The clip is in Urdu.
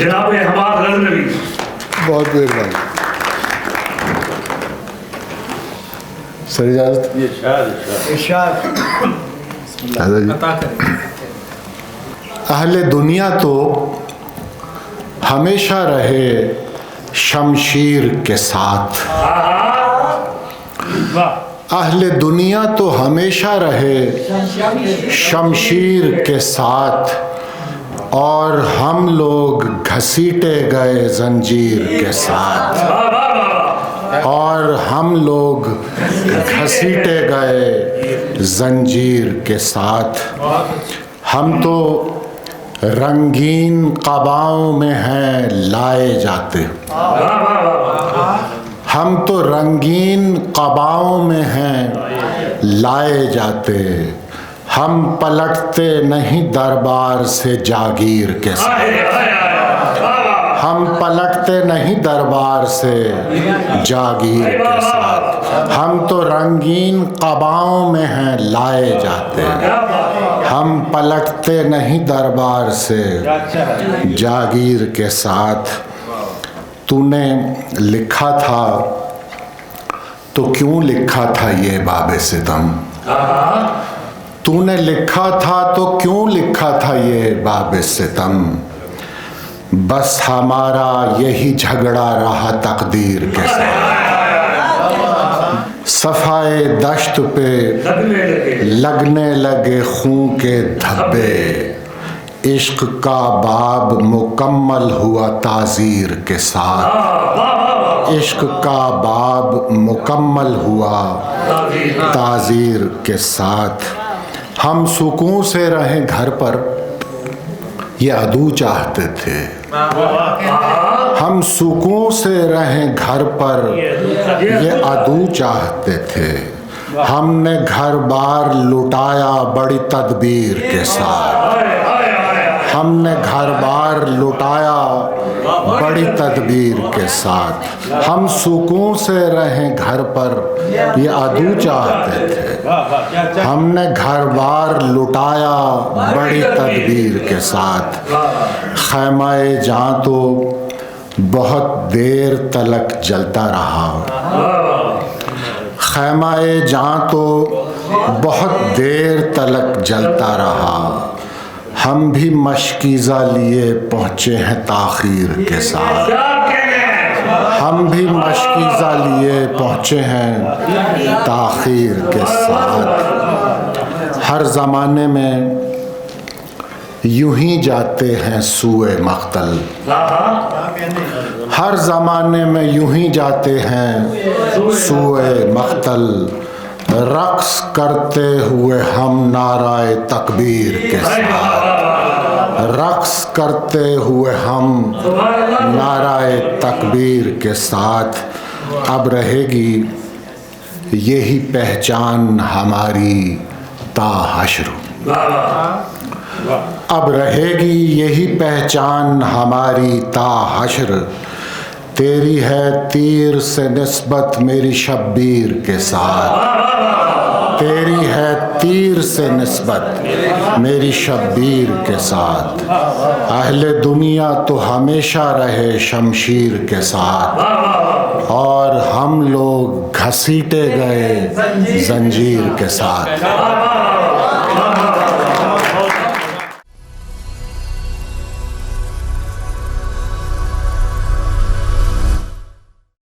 جناب حماد غزنوی. بہت مہربانی. سر اجازت. اہل دنیا تو ہمیشہ رہے شمشیر کے ساتھ. اہل دنیا تو ہمیشہ رہے شمشیر کے ساتھ اور ہم لوگ گھسیٹے گئے زنجیر کے ساتھ. اور ہم لوگ گھسیٹے گئے زنجیر کے ساتھ. ہم تو رنگین قباؤں میں ہیں لائے جاتے. ہم تو رنگین قباؤں میں ہیں لائے جاتے. ہم پلٹتے نہیں دربار سے جاگیر کے ساتھ. ہم پلٹتے نہیں دربار سے جاگیر کے ساتھ. ہم تو رنگین قباؤں میں ہیں لائے جاتے. ہم پلٹتے نہیں دربار سے جاگیر کے ساتھ. تو نے لکھا تھا تو کیوں لکھا تھا یہ باب ستم. تو نے لکھا تھا تو کیوں لکھا تھا یہ باب ستم. بس ہمارا یہی جھگڑا رہا تقدیر کے ساتھ. صفائے دشت پہ لگنے لگے خون کے دھبے. عشق کا باب مکمل ہوا تعزیر کے ساتھ. عشق کا باب مکمل ہوا تعزیر کے ساتھ. ہم سکون سے رہیں گھر پر یہ عدو چاہتے تھے. ہم سکون سے رہیں گھر پر یہ عدو چاہتے تھے. ہم نے گھر بار لٹایا بڑی تدبیر کے ساتھ. ہم نے گھر بار لٹایا بڑی تدبیر کے ساتھ. ہم سکون سے رہیں گھر پر یہ عدو چاہتے تھے. ہم نے گھر بار لٹایا بڑی تدبیر کے ساتھ. خیمہ جاں تو بہت دیر تلک جلتا رہا. خیمہ جاں تو بہت دیر تلک جلتا رہا. ہم بھی مشکیزہ لیے پہنچے ہیں تاخیر کے ساتھ. ہم بھی مشکیزہ لیے پہنچے ہیں تاخیر کے ساتھ. ہر زمانے میں یوں ہی جاتے ہیں سوئے مقتل. ہر زمانے میں یوں ہی جاتے ہیں سوئے مقتل. رقص کرتے ہوئے ہم نعرہ تکبیر کے ساتھ. رقص کرتے ہوئے ہم نعرہ تکبیر کے ساتھ. اب رہے گی یہی پہچان ہماری تا حشر. اب رہے گی یہی پہچان ہماری تا حشر. تیری ہے تیر سے نسبت میری شبیر کے ساتھ. تیری ہے تیر سے نسبت میری شبیر کے ساتھ. اہل دنیا تو ہمیشہ رہے شمشیر کے ساتھ اور ہم لوگ گھسیٹے گئے زنجیر کے ساتھ.